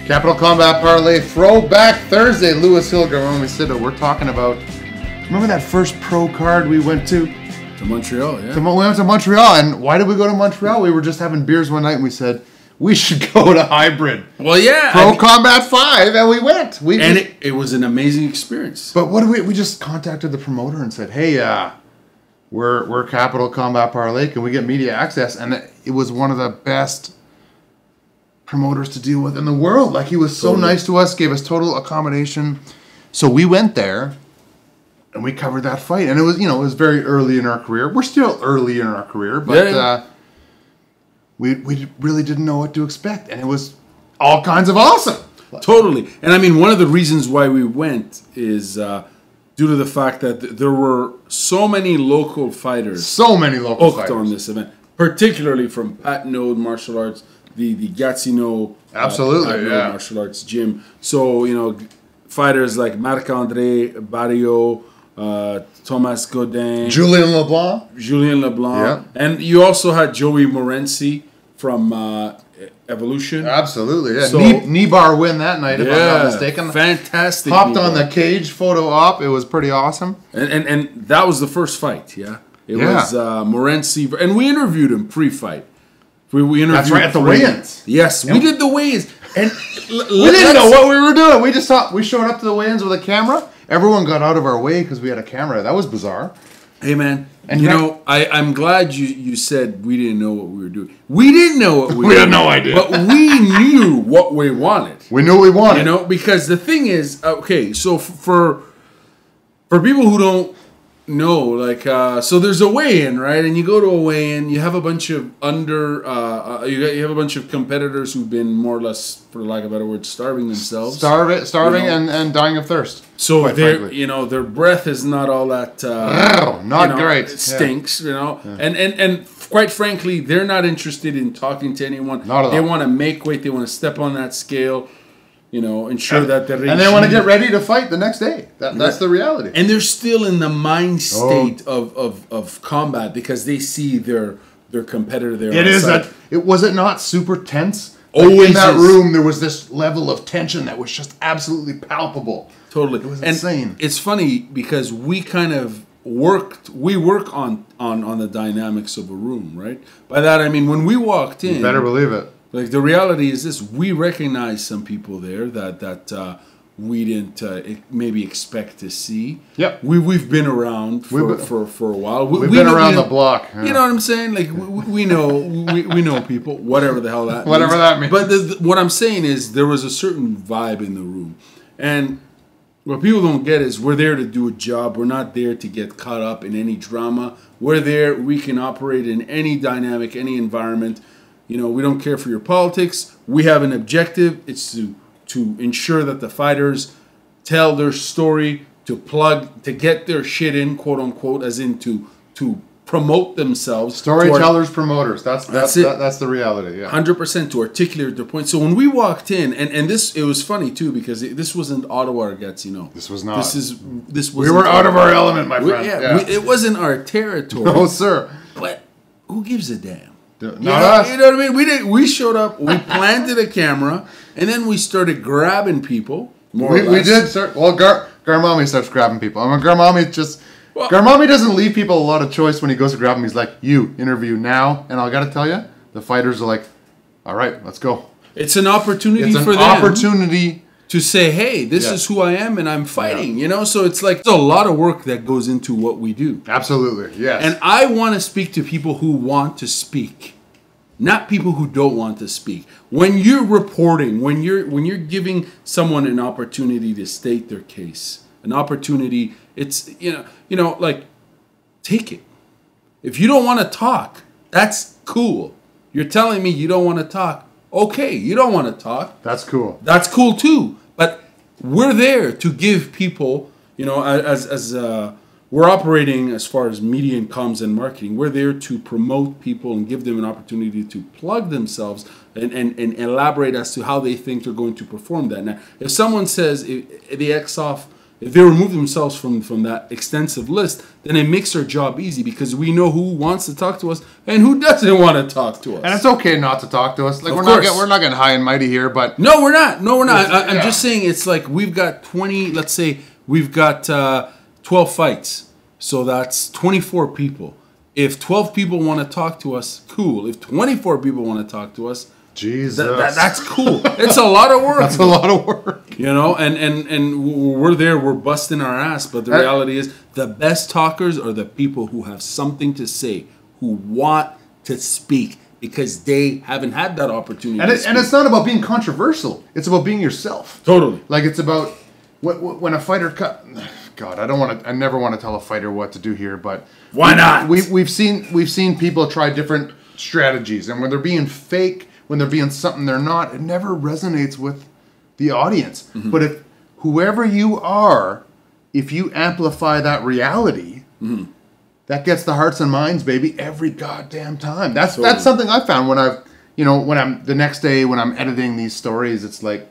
Capital Combat Parlay Throwback Thursday. Lewis Hill, Garmamie Siddle. We're talking about, remember that first pro card we went to? To Montreal, yeah. We went to Montreal, and why did we go to Montreal? We were just having beers one night, and we said, we should go to Hybrid. Well, yeah. Pro Combat 5, and we went. It was an amazing experience. But what did we just contacted the promoter and said, hey, we're Capital Combat Parlay, can we get media access? And it was one of the best promoters to deal with in the world. Like, he was so nice to us, gave us total accommodation. So we went there and we covered that fight. And it was, it was very early in our career. We're still early in our career, but we really didn't know what to expect. And it was all kinds of awesome. Totally. And I mean, one of the reasons why we went is due to the fact that there were so many local fighters. Hooked on this event, particularly from Pat Node Martial Arts, the Gatineau martial arts gym. So, fighters like Marc-André Barrio, Thomas Godin, Julien Leblanc. Yeah. And you also had Joey Morency from Evolution. Absolutely, yeah. So, Nibar win that night, if I'm not mistaken. Fantastic. Hopped on the cage photo op. It was pretty awesome. And that was the first fight, yeah? It was Morency. And we interviewed him pre-fight. We interviewed That's right, at the weigh-ins. Yes, we did the weigh-ins. And we didn't know what we were doing. We just thought we showed up to the weigh-ins with a camera. Everyone got out of our way because we had a camera. That was bizarre. Hey, man. And I'm glad you said we didn't know what we were doing. We didn't know what we were doing. We had no idea. But we knew what we wanted. We knew what we wanted. Because the thing is, okay, so for people who don't know, so there's a weigh-in, right? And you go to a weigh-in, you have a bunch of you have a bunch of competitors who've been more or less, for lack of a better word, starving themselves. Starving and dying of thirst. So their breath is not all that great. It stinks, And quite frankly, they're not interested in talking to anyone. Not at all. They want to make weight, they want to step on that scale. Ensure that they're and they want to get ready to fight the next day. That's the reality. And they're still in the mind state of combat because they see their competitor there. Was it not super tense? Always in that room, there was this level of tension that was just absolutely palpable. Totally, it was insane. It's funny because we kind of work on the dynamics of a room, right? By that I mean when we walked in. You better believe it. Like, the reality is this: we recognize some people there that we didn't maybe expect to see. Yep. We've been around for a while. We've been around the block. Yeah. You know what I'm saying? Like, we know people, whatever the hell that means. Whatever that means. But what I'm saying is there was a certain vibe in the room. And what people don't get is we're there to do a job. We're not there to get caught up in any drama. We're there. We can operate in any dynamic, any environment. We don't care for your politics. We have an objective. It's to ensure that the fighters tell their story, to get their shit in, quote unquote, as in to promote themselves. Storytellers, promoters. That's it. That's the reality. Yeah. 100% to articulate their point. So when we walked in, and it was funny too because this wasn't Ottawa or Gatineau. This was not. This was. We were out of our element, my friend. It wasn't our territory. No, sir. But who gives a damn? Not us. You know what I mean? We showed up, we planted a camera, and then we started grabbing people. We did start. Well, Garmamie starts grabbing people. I mean, Garmamie doesn't leave people a lot of choice when he goes to grab them. He's like, "You interview now," and I got to tell you, the fighters are like, "All right, let's go." It's an opportunity for them to say, "Hey, this is who I am, and I'm fighting." So it's like there's a lot of work that goes into what we do. Absolutely, yes. And I want to speak to people who want to speak, not people who don't want to speak. When you're reporting, when you're giving someone an opportunity to state their case, an opportunity, it's like, take it. If you don't want to talk, that's cool. You're telling me you don't want to talk. Okay, you don't want to talk. That's cool. That's cool too. But we're there to give people, as we're operating as far as media and comms and marketing. We're there to promote people and give them an opportunity to plug themselves and elaborate as to how they think they're going to perform that. Now, if someone says the X off if they remove themselves from that extensive list, then it makes our job easy because we know who wants to talk to us and who doesn't want to talk to us. And it's okay not to talk to us. Like, we're not getting high and mighty here, but no, we're not. No, we're not. I'm just saying it's like we've got 20. Let's say we've got 12 fights, so that's 24 people. If 12 people want to talk to us, cool. If 24 people want to talk to us, Jesus, that's cool. It's a lot of work. That's a lot of work. You know, and we're there, we're busting our ass, but the reality is the best talkers are the people who have something to say, who want to speak because they haven't had that opportunity. And it's not about being controversial. It's about being yourself. Totally. Like, it's about when a fighter God, I never want to tell a fighter what to do here, but why not? We've seen people try different strategies, and when they're being fake, when they're being something they're not, it never resonates with the audience. Mm-hmm. But if whoever you are, if you amplify that reality, that gets the hearts and minds, baby, every goddamn time. That's something I found when I'm the next day when I'm editing these stories. It's like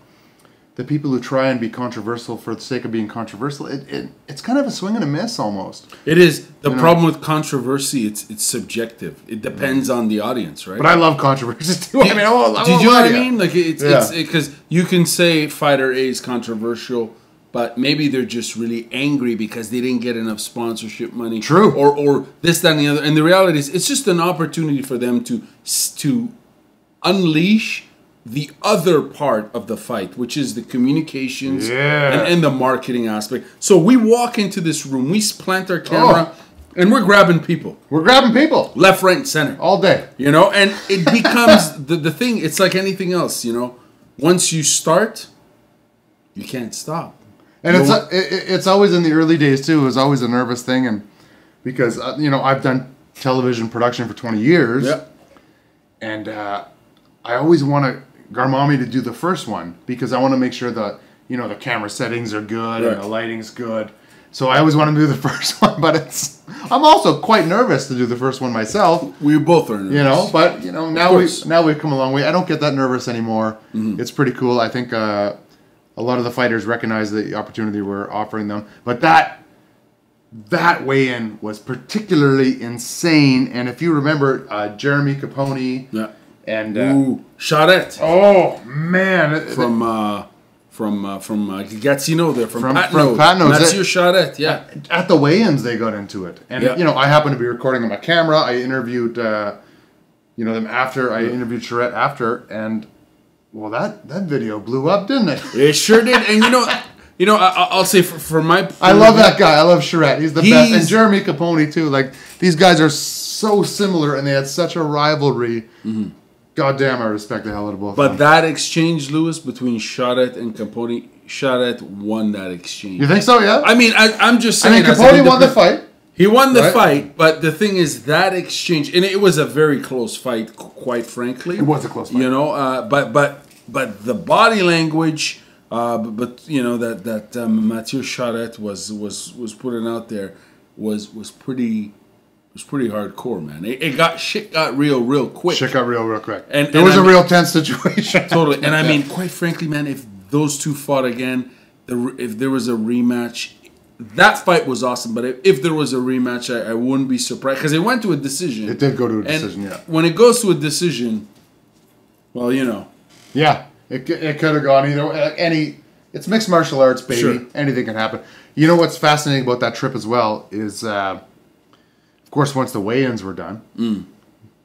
the people who try and be controversial for the sake of being controversial, it's kind of a swing and a miss almost. It is. The problem with controversy, it's subjective. It depends on the audience, right? But I love controversy too. Did you know what I mean? Like, it's because you can say fighter A is controversial, but maybe they're just really angry because they didn't get enough sponsorship money. True. Or this, that, and the other. And the reality is, it's just an opportunity for them to unleash the other part of the fight, which is the communications and the marketing aspect. So we walk into this room, we plant our camera, and we're grabbing people. We're grabbing people. Left, right, and center. All day. You know, and it becomes the thing. It's like anything else, you know. Once you start, you can't stop. And it's always in the early days, too. It was always a nervous thing. And because, I've done television production for 20 years. Yeah. And I always want Garmamie to do the first one because I want to make sure the camera settings are good and the lighting's good. So I always want to do the first one, but I'm also quite nervous to do the first one myself. We both are nervous. Now we've come a long way. I don't get that nervous anymore. Mm-hmm. It's pretty cool. I think a lot of the fighters recognize the opportunity we're offering them. But that weigh-in was particularly insane. And if you remember, Jeremy Capone. Yeah. And Charette. Oh man! From Gatineau there, from Patnaud. Mathieu Charette, yeah. At the weigh-ins, they got into it, and I happened to be recording on my camera. I interviewed, them after. I interviewed Charette after, and well, that video blew up, didn't it? It sure did, and I'll say for my. I love that guy. I love Charette. He's the best, and Jeremy Capone too. Like, these guys are so similar, and they had such a rivalry. Mm-hmm. God damn, I respect the hell out of both of them. But that exchange, Louis, between Charette and Capone, Charette won that exchange. You think so, yeah? I mean, I'm just saying. Capone won the fight. He won the fight, but the thing is, that exchange, and it was a very close fight, quite frankly. It was a close fight. But the body language, that Mathieu Charette was putting out there was pretty. It was pretty hardcore, man. Shit got real quick. Shit got real quick. And there was a real tense situation. Totally. And I mean, quite frankly, man, if those two fought again, if there was a rematch, that fight was awesome. But if there was a rematch, I wouldn't be surprised because it went to a decision. It did go to a decision, yeah. When it goes to a decision, well, Yeah, it could have gone either way. It's mixed martial arts, baby. Sure. Anything can happen. You know what's fascinating about that trip as well is. Of course, once the weigh-ins were done,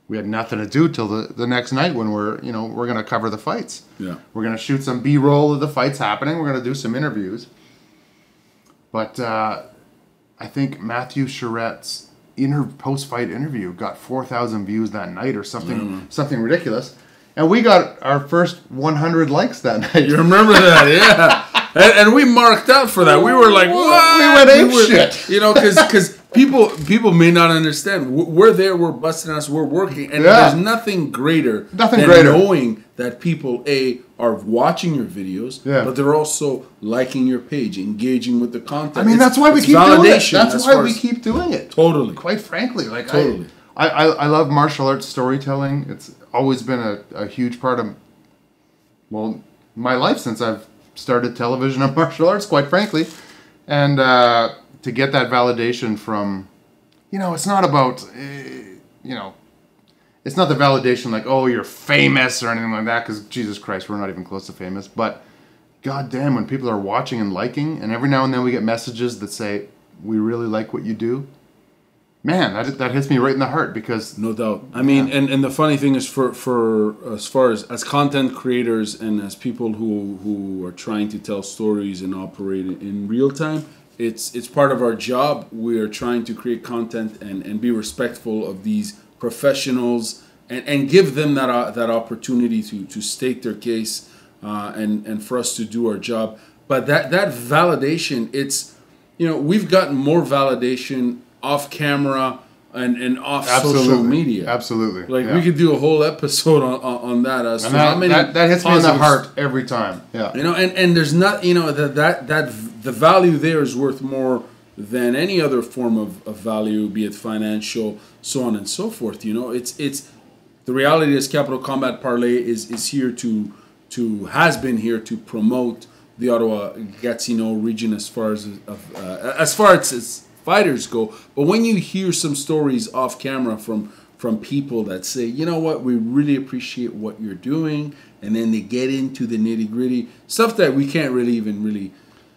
we had nothing to do till the next night when we're going to cover the fights. Yeah, we're going to shoot some B-roll of the fights happening. We're going to do some interviews. But I think Mathieu Charette's post-fight interview got 4,000 views that night or something ridiculous, and we got our first 100 likes that night. You remember that, yeah? and we marked out for that. We were like, what? We went ape shit. Because people may not understand. We're there, we're busting us, we're working, and there's nothing greater than knowing that people are watching your videos, but they're also liking your page, engaging with the content. I mean, that's why we keep doing it. That's why we keep doing it. Totally. Quite frankly, totally. I love martial arts storytelling. It's always been a huge part of my life since I've started television and martial arts. Quite frankly. And to get that validation from, it's not about, it's not the validation like, oh, you're famous or anything like that, because Jesus Christ, we're not even close to famous. But God damn, when people are watching and liking, and every now and then we get messages that say, we really like what you do. Man, that hits me right in the heart, because no doubt. I mean, and the funny thing is, for as far as content creators and as people who are trying to tell stories and operate in real time, it's part of our job. We are trying to create content and be respectful of these professionals and give them that opportunity to state their case and for us to do our job. But that validation, it's we've gotten more validation off camera and off social media. Absolutely. Like we could do a whole episode on that as to how many that hits me in the heart every time. Yeah. And there's not that the value there is worth more than any other form of value, be it financial, so on and so forth. It's the reality is Capital Combat Parlay is here has been here to promote the Ottawa Gatineau region as far as fighters go. But when you hear some stories off camera from people that say, you know what, we really appreciate what you're doing, and then they get into the nitty-gritty stuff that we can't really speak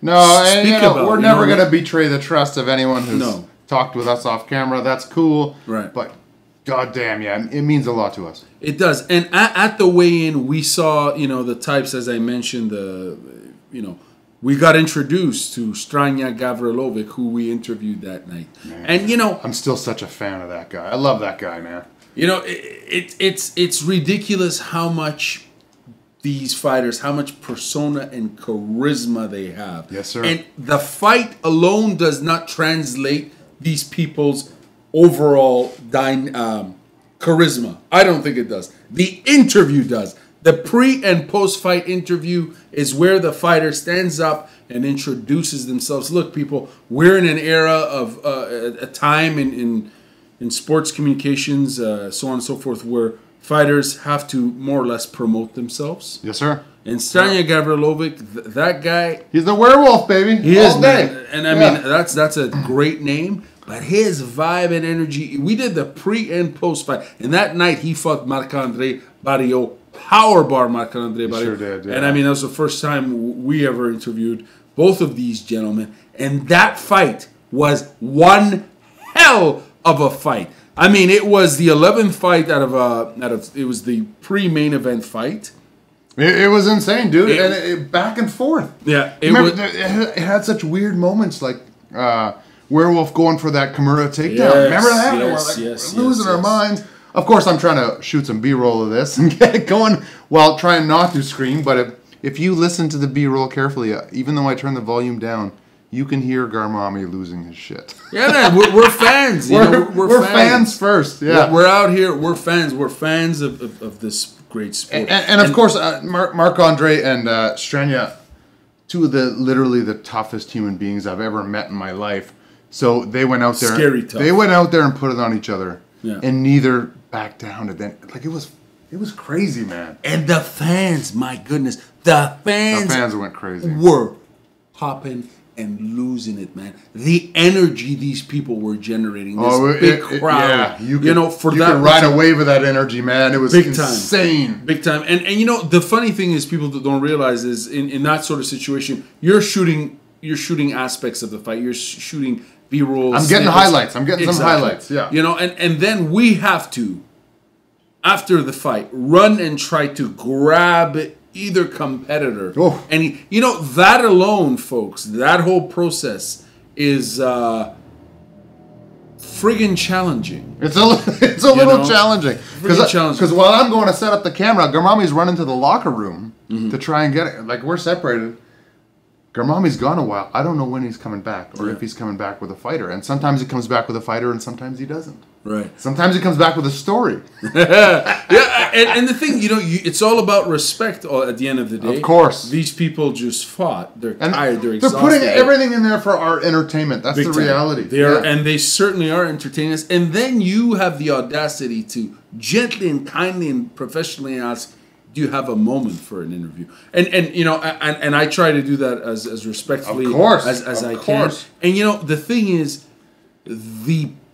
about. We're never going to betray the trust of anyone who's talked with us off camera. That's cool. Right. But goddamn, yeah, it means a lot to us. It does. And at the weigh-in, we saw, the types, as I mentioned, we got introduced to Strania Gavrilovic, who we interviewed that night. Man, and I'm still such a fan of that guy. I love that guy, man. It's ridiculous how much these fighters, how much persona and charisma they have. Yes, sir. And the fight alone does not translate these people's overall charisma. I don't think it does. The interview does. The pre and post fight interview is where the fighter stands up and introduces themselves. Look, people, we're in an era of a time in sports communications, so on and so forth, where fighters have to more or less promote themselves. Yes, sir. And Strania Gavrilovic, that guy, he's the werewolf, baby. He is, man. And I mean, that's a great name. But his vibe and energy, we did the pre and post fight, and that night he fought Marc-André Barriot. Powerbar Marc-André Barriot. Sure did, yeah. And I mean, that was the first time we ever interviewed both of these gentlemen. And that fight was one hell of a fight. I mean, it was the 11th fight out of it was the pre-main event fight. It was insane, dude. And back and forth. Yeah. It had such weird moments, like Werewolf going for that Kimura takedown. Yes, remember that? We're losing our minds. Of course, I'm trying to shoot some B-roll of this and get it going while trying not to scream. But if you listen to the B-roll carefully, even though I turn the volume down, you can hear Garmamie losing his shit. Yeah, man, we're fans. We're fans first. Yeah, we're out here. We're fans. We're fans of this great sport. And of course, Marc-André and Strania, two of literally the toughest human beings I've ever met in my life. So they went out there. Scary tough. They went out there and put it on each other. Yeah. And neither backed down. And then, like, it was crazy, man. And the fans, my goodness, the fans went crazy. Were popping and losing it, man. The energy these people were generating, this big crowd. Yeah, you could that ride a wave of that energy, man. It was big insane. Big time. And the funny thing is, people that don't realize is in that sort of situation, you're shooting aspects of the fight. You're shooting B-rolls. I'm getting highlights. I'm getting some highlights. Yeah. And then we have to, after the fight, run and try to grab either competitor. Oh. And that alone, folks, that whole process is friggin' challenging. It's a little challenging. Because while I'm going to set up the camera, Garmamie's running to the locker room to try and get it. Like, we're separated. Garmamie's gone a while. I don't know when he's coming back or if he's coming back with a fighter. And sometimes he comes back with a fighter and sometimes he doesn't. Right. Sometimes he comes back with a story. And the thing, it's all about respect at the end of the day. Of course. These people just fought. They're tired. They're exhausted. They're putting everything in there for our entertainment. That's the reality. They are, and they certainly are entertaining us. And then you have the audacity to gently and kindly and professionally ask, do you have a moment for an interview? And you know, and I try to do that as respectfully as I can. And you know, the thing is,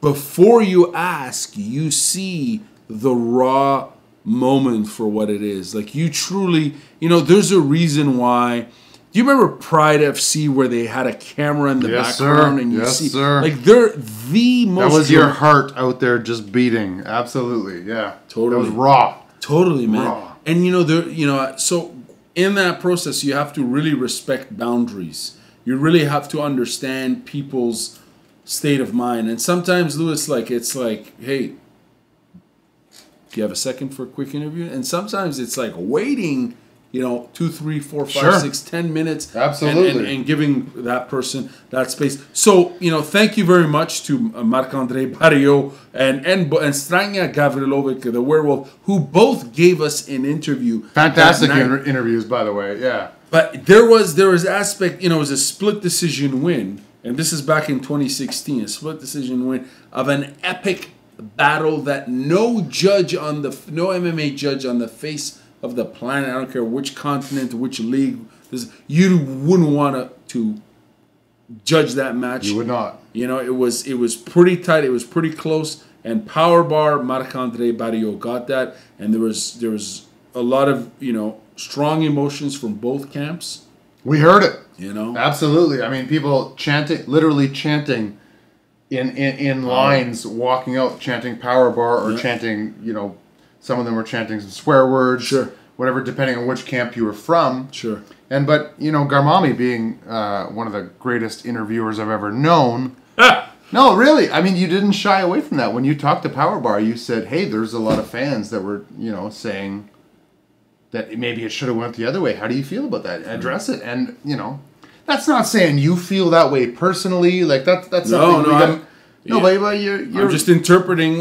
before you ask, you see the raw moment for what it is. Like, you truly, you know, there's a reason why. Do you remember Pride FC where they had a camera in the background and you see like they're the most. That was your heart out there just beating. Absolutely, yeah. Totally, that was raw. Totally, man. Raw. And you know, so in that process, you have to really respect boundaries. You really have to understand people's state of mind. And sometimes, Louis, like, it's like, hey, do you have a second for a quick interview? And sometimes it's like waiting, you know, 2, 3, 4, 5, 6, 10 minutes. Absolutely. And giving that person that space. So, you know, thank you very much to Marc-André Barriot and Strania Gavrilovic, the werewolf, who both gave us an interview. Fantastic interviews, by the way, yeah. But there was aspect, you know, it was a split decision win. And this is back in 2016, a split decision win of an epic battle that no MMA judge on the face of the planet, I don't care which continent, which league, you wouldn't want to judge that match. You would not. You know, it was pretty tight, it was pretty close, and power bar Marc-André Barriot got that, and there was a lot of, you know, strong emotions from both camps. We heard it. You know? Absolutely. I mean, people chanting, literally chanting in lines, walking out, chanting power bar or chanting, you know, some of them were chanting some swear words. Sure. Whatever, depending on which camp you were from. Sure. But, you know, Garmamie being one of the greatest interviewers I've ever known. No, really. I mean, you didn't shy away from that. When you talked to Power Bar, you said, hey, there's a lot of fans that were, you know, saying that maybe it should have went the other way. How do you feel about that? Address it. And, you know, that's not saying you feel that way personally. Like, that's something but you're I'm just interpreting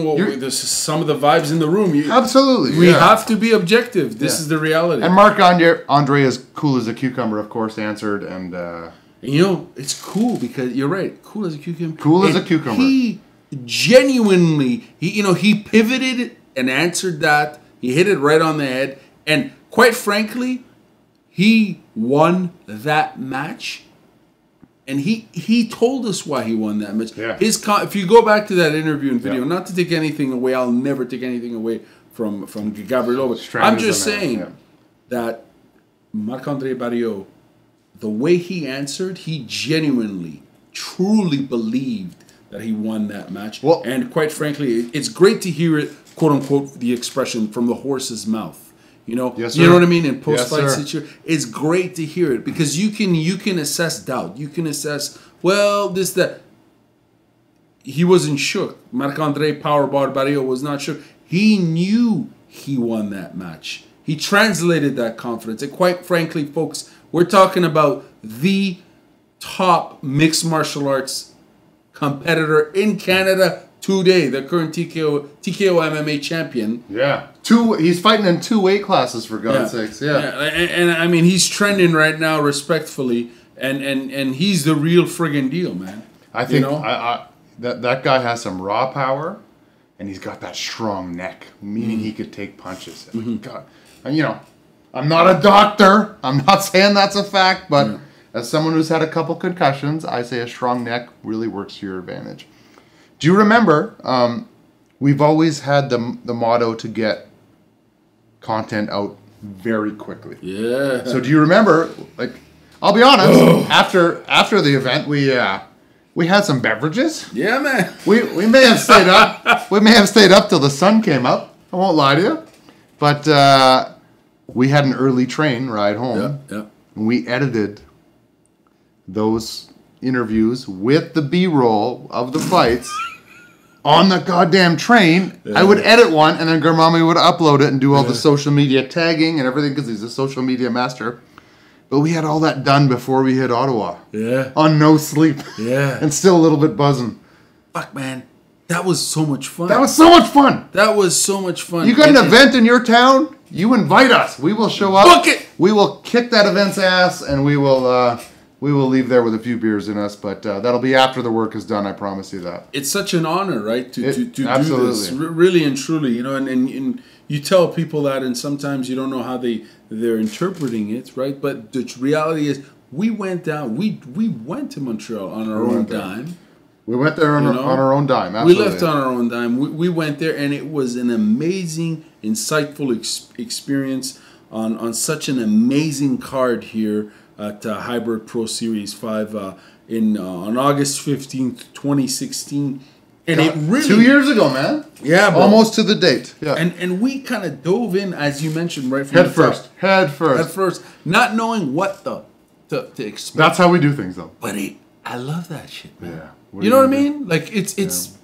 some of the vibes in the room. Absolutely. We have to be objective. This is the reality. And Marc-André, is cool as a cucumber, of course, answered. And you know, it's cool because you're right. Cool as a cucumber. Cool as a cucumber. He genuinely, he pivoted and answered that. He hit it right on the head. And quite frankly, he won that match. And he told us why he won that match. Yeah. If you go back to that interview and video, not to take anything away, I'll never take anything away from Gavrilovic. I'm just saying that Marc-André Barriot, the way he answered, he genuinely, truly believed that he won that match. Well, and quite frankly, it's great to hear it, quote unquote, the expression from the horse's mouth. You know, you know what I mean? In post-fight situation, it's great to hear it because you can assess doubt. You can assess, well, this, that. He wasn't shook. Marc-André Powerbar Barriot was not shook. He knew he won that match. He translated that confidence. And quite frankly, folks, we're talking about the top mixed martial arts competitor in Canada today, the current TKO MMA champion. Yeah. He's fighting in 2 weight classes, for God's sakes. Yeah. And I mean, he's trending right now, respectfully, and he's the real friggin' deal, man. I think that guy has some raw power, and he's got that strong neck, meaning he could take punches. And God, and you know, I'm not a doctor. I'm not saying that's a fact, but as someone who's had a couple concussions, I say a strong neck really works to your advantage. Do you remember? We've always had the motto to get content out very quickly. Yeah. So do you remember? Like, I'll be honest. After the event, we had some beverages. Yeah, man. We may have stayed up. We may have stayed up till the sun came up. I won't lie to you. But we had an early train ride home. Yeah. And we edited those interviews with the B-roll of the fights on the goddamn train. I would edit one, and then Garmamie would upload it and do all the social media tagging and everything because he's a social media master. But we had all that done before we hit Ottawa. Yeah. On no sleep. Yeah. And still a little bit buzzing. Fuck, man. That was so much fun. That was so much fun. That was so much fun. You got an event in your town? You invite us. We will show up. Book it. We will kick that event's ass, and we will leave there with a few beers in us. But that'll be after the work is done. I promise you that. It's such an honor, right? To do absolutely. this, really and truly. You know, and you tell people that, and sometimes you don't know how they're interpreting it, right? But the reality is, we went down. We went to Montreal on our own dime. We went there on our own dime. Absolutely. We left on our own dime. We went there, and it was an amazing, insightful experience on such an amazing card here at Hybrid Pro Series 5 on August 15th, 2016. And it really 2 years ago, man. Yeah, bro. Almost to the date. Yeah. And we kind of dove in, as you mentioned, right from head the first. top. Head first. Head first, not knowing what to expect. That's how we do things, though. But I love that shit, man. Yeah. You know what I mean? Like it's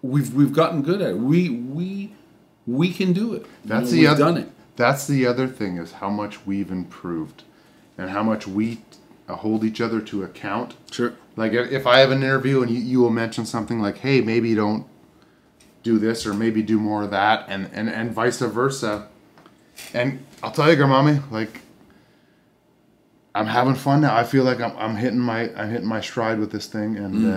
we've gotten good at it. We can do it. We've done it. That's the other thing, is how much we've improved, and how much we hold each other to account. Sure. Like if I have an interview and you will mention something like, "Hey, maybe don't do this, or maybe do more of that," and vice versa. And I'll tell you, Garmamie, like, I'm having fun now. I feel like I'm hitting my stride with this thing, and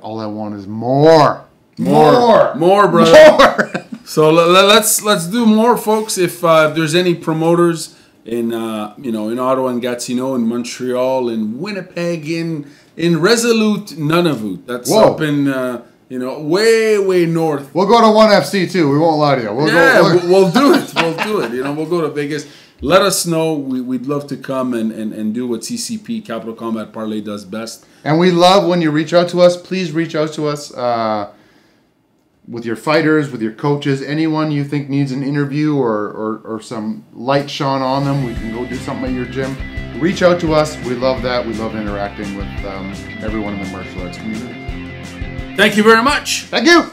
all I want is more, brother. More. So let's do more, folks. If there's any promoters in in Ottawa and Gatineau, in Montreal, in Winnipeg, in Resolute Nunavut, that's up in way north. We'll go to 1FC too. We won't lie to you. We'll do it. We'll do it. We'll go to Vegas. Let us know. We'd love to come and do what CCP, Capital Combat Parlay, does best. And we love when you reach out to us. Please reach out to us with your fighters, with your coaches, anyone you think needs an interview or some light shone on them. We can go do something at your gym. Reach out to us. We love that. We love interacting with everyone in the martial arts community. Thank you very much. Thank you.